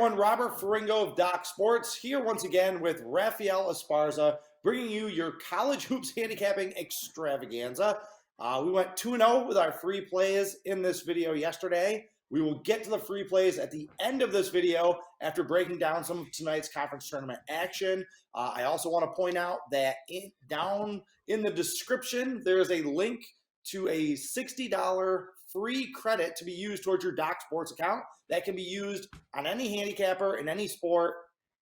everyone. Robert Ferringo of Doc Sports here once again with Raphael Esparza, bringing you your college hoops handicapping extravaganza. We went 2-0 with our free plays in this video yesterday. We will get to the free plays at the end of this video after breaking down some of tonight's conference tournament action. I also want to point out that down in the description, there is a link to a $60 free credit to be used towards your Doc Sports account that can be used on any handicapper in any sport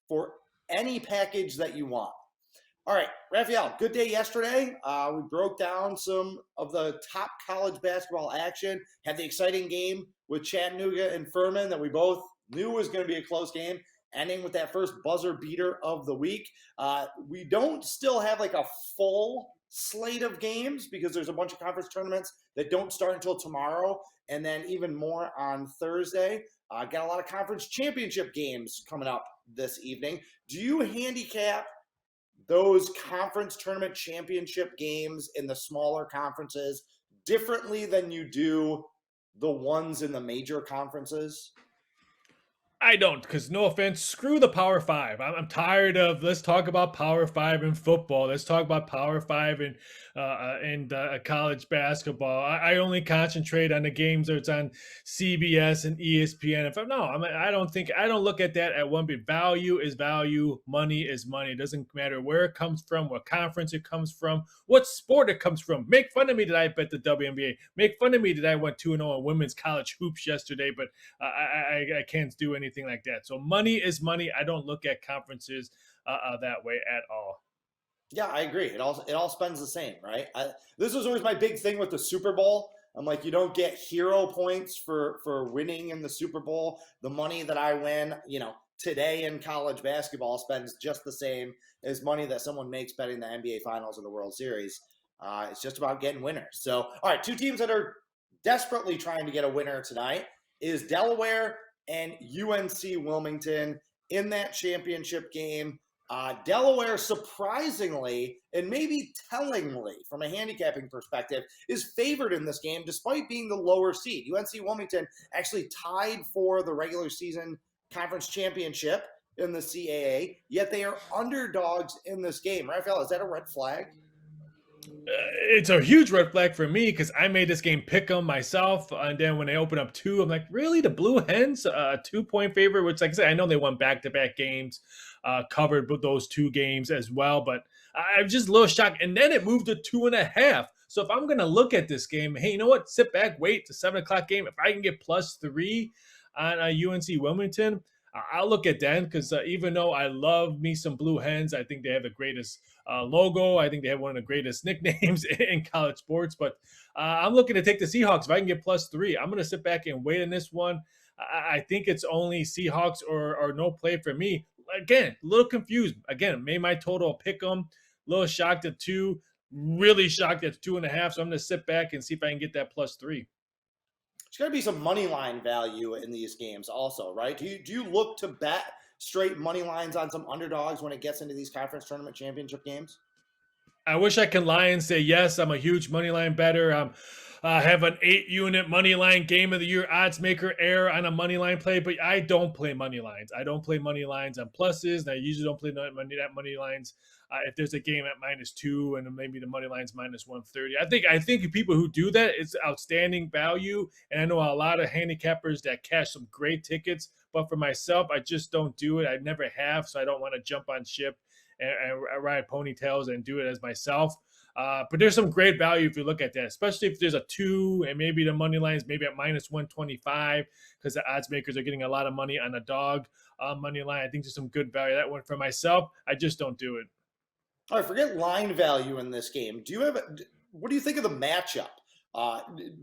for any package that you want. All right, Raphael, good day yesterday. We broke down some of the top college basketball action, had the exciting game with Chattanooga and Furman that we both knew was going to be a close game, ending with that first buzzer beater of the week. We don't still have like a full slate of games because there's a bunch of conference tournaments that don't start until tomorrow, and then even more on Thursday. Got a lot of conference championship games coming up this evening. Do you handicap those conference tournament championship games in the smaller conferences differently than you do the ones in the major conferences? I don't, because no offense, screw the Power Five. I'm tired of let's talk about Power Five in football. Let's talk about Power Five in college basketball. I only concentrate on the games that's on CBS and ESPN. I don't look at that at one bit. Value is value. Money is money. It doesn't matter where it comes from, what conference it comes from, what sport it comes from. Make fun of me that I bet the WNBA. Make fun of me that I went 2-0 in women's college hoops yesterday, but I can't do anything like that. So money is money. I don't look at conferences that way at all. Yeah, I agree. It all spends the same, right? This was always my big thing with the Super Bowl. I'm like, you don't get hero points for winning in the Super Bowl. The money that I win, today in college basketball spends just the same as money that someone makes betting the NBA Finals or the World Series. It's just about getting winners. So, all right, two teams that are desperately trying to get a winner tonight is Delaware and UNC Wilmington in that championship game. Delaware, surprisingly, and maybe tellingly from a handicapping perspective, is favored in this game despite being the lower seed. UNC Wilmington actually tied for the regular season conference championship in the CAA, yet they are underdogs in this game. Raphael, is that a red flag? It's a huge red flag for me because I made this game pick 'em myself, and then when they open up two, I'm like, really, the Blue Hens, 2-point favorite? Which, like I said, I know they won back-to-back games, covered those two games as well, but I'm just a little shocked. And then it moved to 2.5. So if I'm gonna look at this game, hey, you know what? Sit back, wait. It's a 7 o'clock game. If I can get +3 on UNC Wilmington, I'll look at that because even though I love me some Blue Hens, I think they have the greatest logo. I think they have one of the greatest nicknames in college sports. But I'm looking to take the Seahawks. If I can get +3, I'm going to sit back and wait on this one. I think it's only Seahawks or no play for me. Again, a little confused. Again, made my total pick 'em. A little shocked at 2. Really shocked at 2.5. So I'm going to sit back and see if I can get that +3. There's got to be some money line value in these games also, right? Do you look to bet straight money lines on some underdogs when it gets into these conference tournament championship games? I wish I could lie and say, yes, I'm a huge money line bettor. I have an 8-unit money line game of the year odds maker error on a money line play, but I don't play money lines. I don't play money lines on pluses, and I usually don't play money lines if there's a game at -2 and maybe the money line's -130. I think people who do that, it's outstanding value, and I know a lot of handicappers that cash some great tickets, but for myself, I just don't do it. I never have, so I don't want to jump on ship and ride ponytails and do it as myself. But there's some great value if you look at that, especially if there's a 2 and maybe the money lines maybe at -125 because the odds makers are getting a lot of money on a dog money line. I think there's some good value. That one for myself, I just don't do it. All right, forget line value in this game. What do you think of the matchup?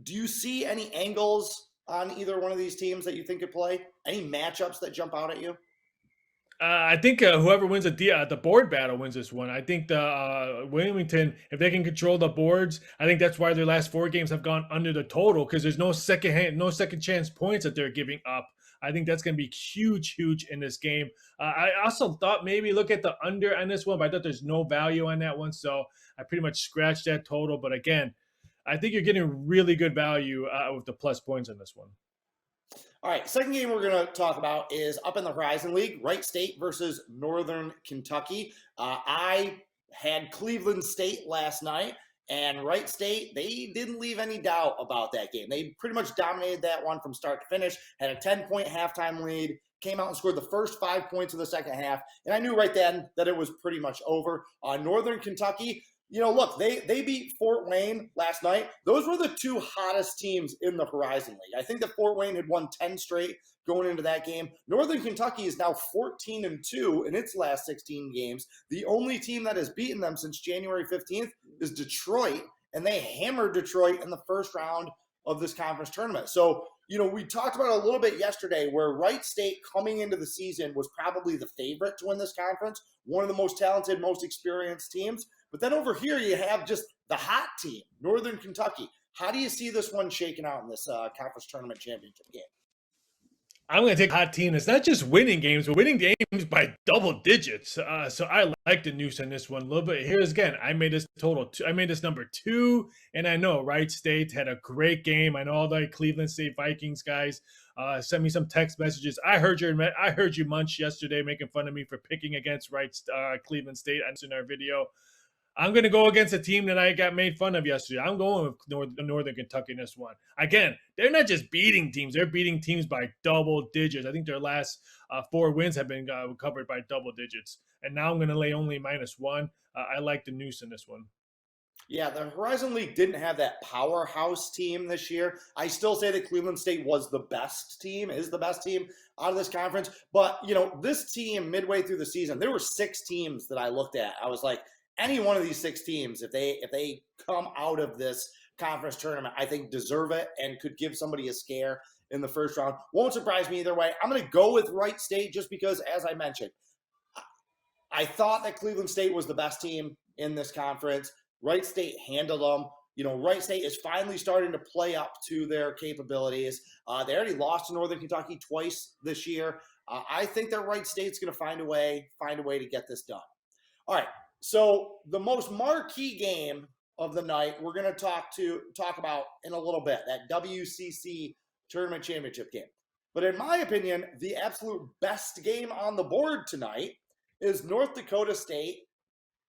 Do you see any angles on either one of these teams that you think could play? Any matchups that jump out at you? I think whoever wins the board battle wins this one. I think the Wilmington, if they can control the boards, I think that's why their last 4 games have gone under the total because there's no second chance points that they're giving up. I think that's going to be huge in this game. I also thought maybe look at the under on this one, but I thought there's no value on that one, so I pretty much scratched that total. But again, I think you're getting really good value with the plus points on this one. All right, second game we're going to talk about is up in the Horizon League, Wright State versus Northern Kentucky. I had Cleveland State last night, and Wright State, they didn't leave any doubt about that game. They pretty much dominated that one from start to finish, had a 10-point halftime lead, came out and scored the first 5 points of the second half, and I knew right then that it was pretty much over. Northern Kentucky, look, they beat Fort Wayne last night. Those were the two hottest teams in the Horizon League. I think that Fort Wayne had won 10 straight going into that game. Northern Kentucky is now 14-2 in its last 16 games. The only team that has beaten them since January 15th is Detroit, and they hammered Detroit in the first round of this conference tournament. So, we talked about it a little bit yesterday where Wright State coming into the season was probably the favorite to win this conference, one of the most talented, most experienced teams. But then over here, you have just the hot team, Northern Kentucky. How do you see this one shaking out in this conference tournament championship game? I'm going to take a hot team. It's not just winning games, but winning games by double digits. So I like the Noose on this one a little bit. Here's again, I made this number 2, and I know Wright State had a great game. I know all the Cleveland State Vikings guys sent me some text messages. I heard you munch yesterday making fun of me for picking against Cleveland State in our video. I'm going to go against a team that I got made fun of yesterday. I'm going with Northern Kentucky in this one. Again, they're not just beating teams. They're beating teams by double digits. I think their last 4 wins have been covered by double digits. And now I'm going to lay only -1. I like the Noose in this one. Yeah, the Horizon League didn't have that powerhouse team this year. I still say that Cleveland State is the best team out of this conference. But, this team midway through the season, there were 6 teams that I looked at. I was like, any one of these 6 teams, if they come out of this conference tournament, I think deserve it and could give somebody a scare in the first round. Won't surprise me either way. I'm going to go with Wright State just because, as I mentioned, I thought that Cleveland State was the best team in this conference. Wright State handled them. Wright State is finally starting to play up to their capabilities. They already lost to Northern Kentucky twice this year. I think that Wright State's going to find a way to get this done. All right. So the most marquee game of the night, we're going to talk about in a little bit, that WCC tournament championship game. But in my opinion, the absolute best game on the board tonight is North Dakota State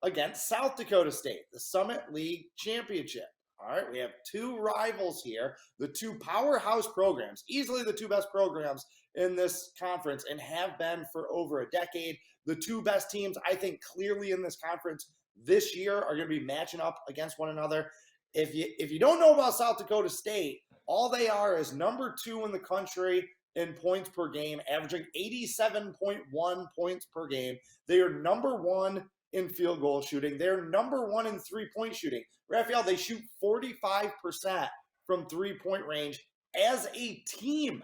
against South Dakota State, the Summit League Championship. All right, we have 2 rivals here, the 2 powerhouse programs, easily the 2 best programs in this conference and have been for over a decade. The 2 best teams, I think, clearly in this conference this year are going to be matching up against one another. If you don't know about South Dakota State, all they are is number 2 in the country in points per game, averaging 87.1 points per game. They are number 1 in field goal shooting. They're number 1 in 3-point shooting. Raphael, they shoot 45% from 3-point range as a team.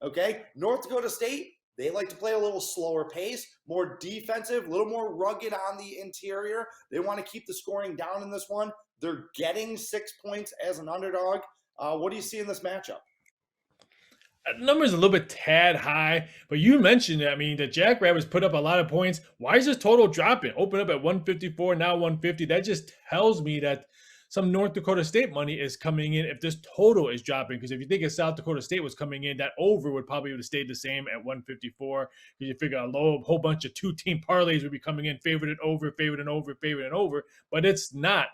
Okay, North Dakota State, they like to play a little slower pace, more defensive, a little more rugged on the interior. They want to keep the scoring down in this one. They're getting 6 points as an underdog. What do you see in this matchup? Number's a little bit tad high, but you mentioned it. I mean, the Jackrabbits put up a lot of points. Why is this total dropping? Open up at 154, now 150. That just tells me that some North Dakota State money is coming in if this total is dropping. Because if you think if South Dakota State was coming in, that over would probably have stayed the same at 154. Because you figure a whole bunch of 2-team parlays would be coming in, favored and over, favored and over, favored and over. But it's not.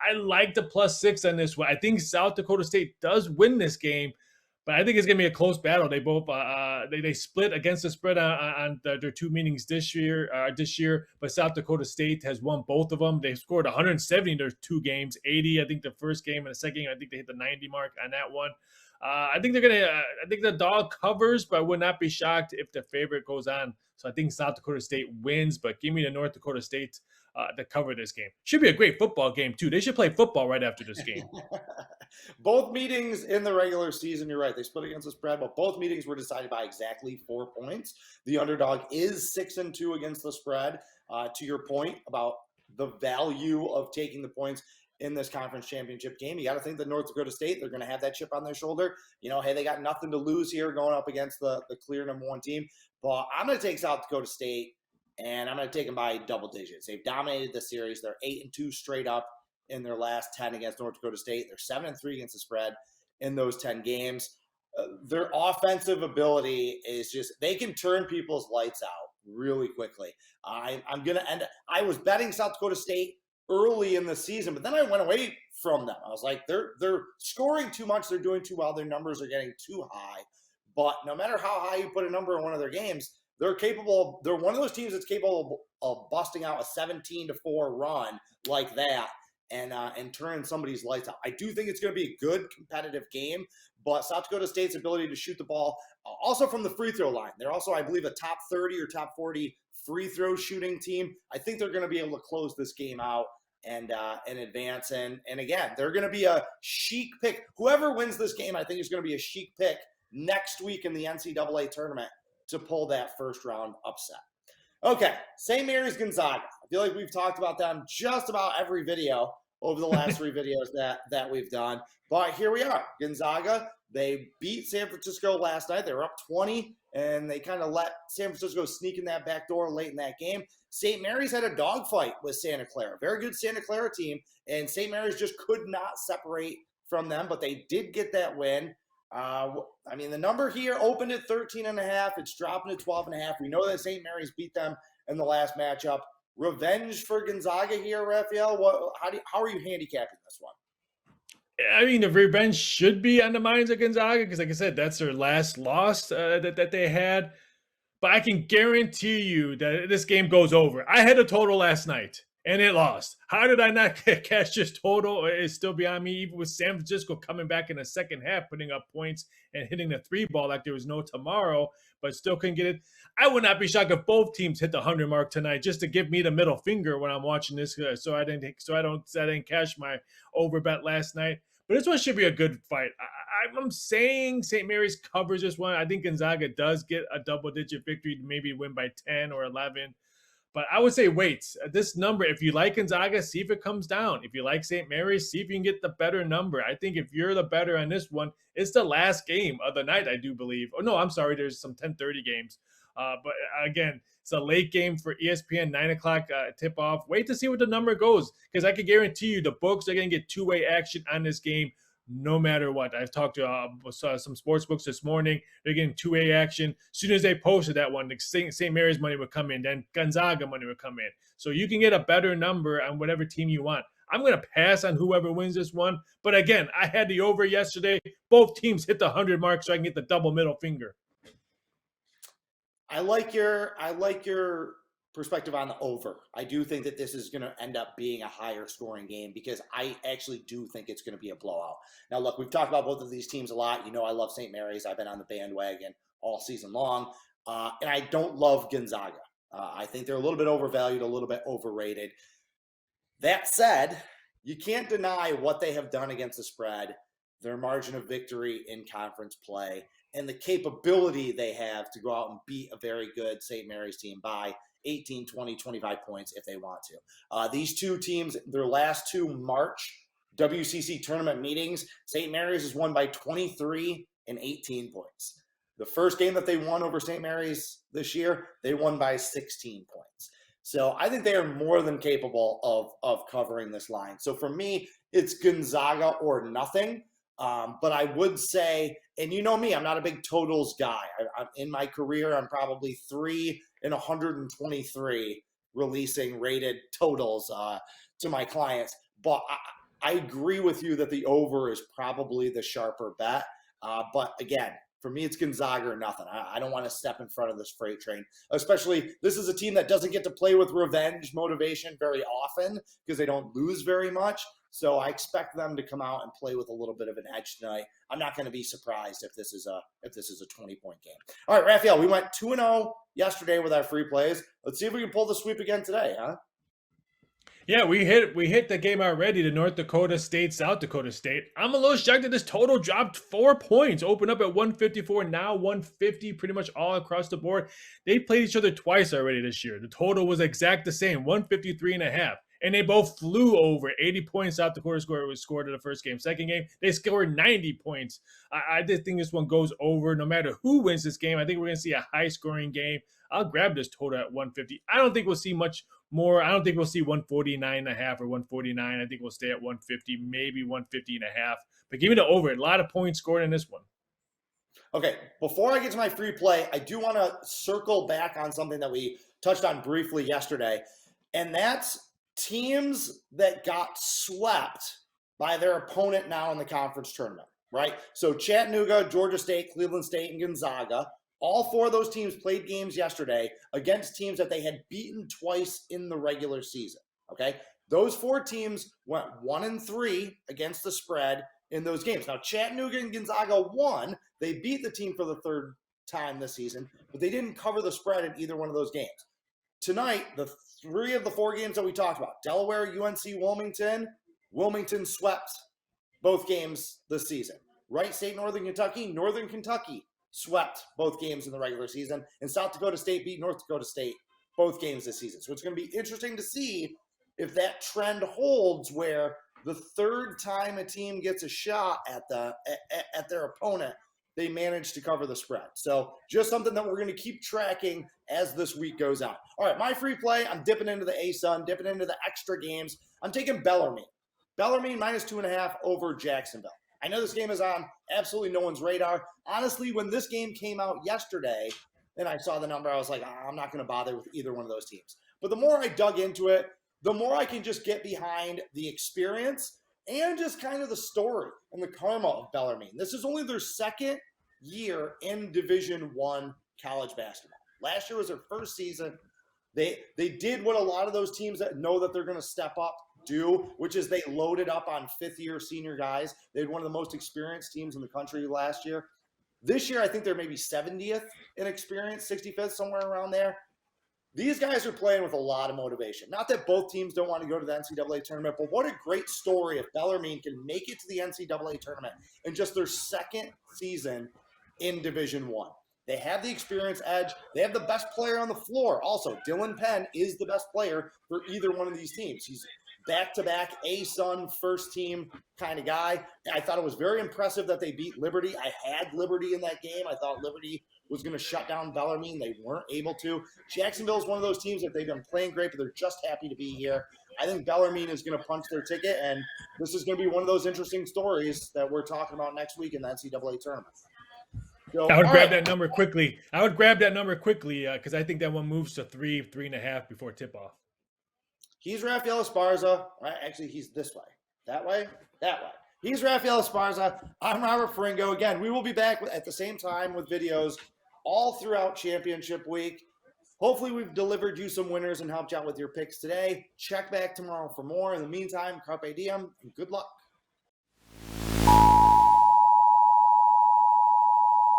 I like the +6 on this one. I think South Dakota State does win this game. But I think it's going to be a close battle. They both they split against the spread on their 2 meetings this year. But South Dakota State has won both of them. They scored 170 in their 2 games, 80 I think the first game, and the second game I think they hit the 90 mark on that one. I think the dog covers, but I would not be shocked if the favorite goes on. So I think South Dakota State wins, but give me the North Dakota State to cover this game. Should be a great football game too. They should play football right after this game. Both meetings in the regular season, you're right, they split against the spread, but both meetings were decided by exactly 4 points. The underdog is 6-2 against the spread. To your point about the value of taking the points in this conference championship game, you got to think that North Dakota State, they're going to have that chip on their shoulder. Hey, they got nothing to lose here going up against the clear number 1 team. But I'm going to take South Dakota State, and I'm going to take them by double digits. They've dominated the series. They're 8-2 straight up in their last 10 against North Dakota State. They're 7-3 against the spread in those 10 games. their offensive ability is just, they can turn people's lights out really quickly. I'm going to end. I was betting South Dakota State early in the season, but then I went away from them. I was like, they're scoring too much. They're doing too well. Their numbers are getting too high. But no matter how high you put a number in one of their games, they're capable. They're one of those teams that's capable of busting out a 17-4 run like that and turning somebody's lights out. I do think it's going to be a good competitive game, but South Dakota State's ability to shoot the ball, also from the free throw line. They're also, I believe, a top 30 or top 40 free throw shooting team. I think they're going to be able to close this game out and advance. And again, they're going to be a chic pick. Whoever wins this game, I think, is going to be a chic pick next week in the NCAA tournament to pull that first round upset. Okay, St. Mary's Gonzaga. I feel like we've talked about them just about every video over the last three videos that we've done. But here we are. Gonzaga, they beat San Francisco last night. They were up 20, and they kind of let San Francisco sneak in that back door late in that game. St. Mary's had a dogfight with Santa Clara. Very good Santa Clara team, and St. Mary's just could not separate from them, but they did get that win. I mean, the number here opened at 13.5. It's dropping to 12.5. We know that St. Mary's beat them in the last matchup. Revenge for Gonzaga here, Raphael. How are you handicapping this one? I mean, the revenge should be on the minds of Gonzaga because, like I said, that's their last loss that they had. But I can guarantee you that this game goes over. I had a total last night, and it lost. How did I not catch this total? It's still beyond me, even with San Francisco coming back in the second half, putting up points and hitting the three ball like there was no tomorrow, but still couldn't get it. I would not be shocked if both teams hit the 100 mark tonight just to give me the middle finger when I'm watching this, so I didn't cash my over bet last night. But this one should be a good fight. I'm saying St. Mary's covers this one. I think Gonzaga does get a double-digit victory, maybe win by 10 or 11. But I would say wait. This number, if you like Gonzaga, see if it comes down. If you like St. Mary's, see if you can get the better number. I think if you're the better on this one, it's the last game of the night, I do believe. Oh, no, I'm sorry. There's some 10:30 games. But again, it's a late game for ESPN, 9 o'clock tip-off. Wait to see what the number goes, because I can guarantee you the books are going to get two-way action on this game no matter what. I've talked to some sports books this morning. They're getting two-way action. As soon as they posted that one, the St. Mary's money would come in. Then Gonzaga money would come in. So you can get a better number on whatever team you want. I'm going to pass on whoever wins this one. But again, I had the over yesterday. Both teams hit the 100 mark so I can get the double middle finger. I like your perspective on the over. I do think that this is going to end up being a higher scoring game because I actually do think it's going to be a blowout. Now, look, we've talked about both of these teams a lot. You know, I love St. Mary's. I've been on the bandwagon all season long. And I don't love Gonzaga. I think they're a little bit overvalued, a little bit overrated. That said, you can't deny what they have done against the spread, their margin of victory in conference play, and the capability they have to go out and beat a very good St. Mary's team by 18, 20, 25 points if they want to. These two teams, their last two March WCC tournament meetings, St. Mary's has won by 23 and 18 points. The first game that they won over St. Mary's this year, they won by 16 points. So I think they are more than capable of covering this line. So for me, it's Gonzaga or nothing. But I would say, and you know me, I'm not a big totals guy. I'm in my career, I'm probably 3 in 123 releasing rated totals to my clients. But I agree with you that the over is probably the sharper bet. But again, for me, it's Gonzaga or nothing. I don't want to step in front of this freight train, especially this is a team that doesn't get to play with revenge motivation very often because they don't lose very much. So I expect them to come out and play with a little bit of an edge tonight. I'm not going to be surprised if this is a 20-point game. All right, Raphael, we went 2-0 yesterday with our free plays. Let's see if we can pull the sweep again today, huh? Yeah, we hit the game already to North Dakota State, South Dakota State. I'm a little shocked that this total dropped 4 points. Opened up at 154, now 150, pretty much all across the board. They played each other twice already this year. The total was exact the same, 153.5. And they both flew over 80 points. South Dakota scored in the first game. Second game, they scored 90 points. I just think this one goes over no matter who wins this game. I think we're going to see a high-scoring game. I'll grab this total at 150. I don't think we'll see much more. I don't think we'll see 149.5 or 149. I think we'll stay at 150, maybe 150.5. But give me the over. A lot of points scored in this one. Okay, before I get to my free play, I do want to circle back on something that we touched on briefly yesterday, and that's teams that got swept by their opponent now in the conference tournament, right? So Chattanooga, Georgia State, Cleveland State, and Gonzaga, all four of those teams played games yesterday against teams that they had beaten twice in the regular season, okay? Those four teams went 1-3 against the spread in those games. Now, Chattanooga and Gonzaga won. They beat the team for the third time this season, but they didn't cover the spread in either one of those games. Tonight, the three of the four games that we talked about, Delaware, UNC Wilmington, Wilmington swept both games this season. Wright State, Northern Kentucky swept both games in the regular season, and South Dakota State beat North Dakota State both games this season. So it's going to be interesting to see if that trend holds where the third time a team gets a shot at their opponent, they manage to cover the spread. So just something that we're going to keep tracking as this week goes on. All right, my free play, I'm dipping into the ASUN, dipping into the extra games. I'm taking Bellarmine. Bellarmine -2.5 over Jacksonville. I know this game is on absolutely no one's radar. Honestly, when this game came out yesterday and I saw the number, I was like, I'm not going to bother with either one of those teams. But the more I dug into it, the more I can just get behind the experience and just kind of the story and the karma of Bellarmine. This is only their second year in Division I college basketball. Last year was their first season. They did what a lot of those teams that know that they're going to step up do, which is they loaded up on fifth-year senior guys. They had one of the most experienced teams in the country last year. This year, I think they're maybe 70th in experience, 65th, somewhere around there. These guys are playing with a lot of motivation. Not that both teams don't want to go to the NCAA tournament, but what a great story if Bellarmine can make it to the NCAA tournament in just their second season in Division I. They have the experience edge. They have the best player on the floor. Also, Dylan Penn is the best player for either one of these teams. He's back-to-back ASUN first team kind of guy. I thought it was very impressive that they beat Liberty. I had Liberty in that game. I thought Liberty was going to shut down Bellarmine. They weren't able to. Jacksonville is one of those teams that they've been playing great, but they're just happy to be here. I think Bellarmine is going to punch their ticket, and this is going to be one of those interesting stories that we're talking about next week in the NCAA tournament. So, I would grab that number quickly. Because I think that one moves to 3.5 before tip-off. He's Raphael Esparza. Right? Actually, he's this way. That way? That way. He's Raphael Esparza. I'm Robert Ferringo. Again, we will be back at the same time with videos all throughout championship week. Hopefully, we've delivered you some winners and helped you out with your picks today. Check back tomorrow for more. In the meantime, carpe diem and good luck.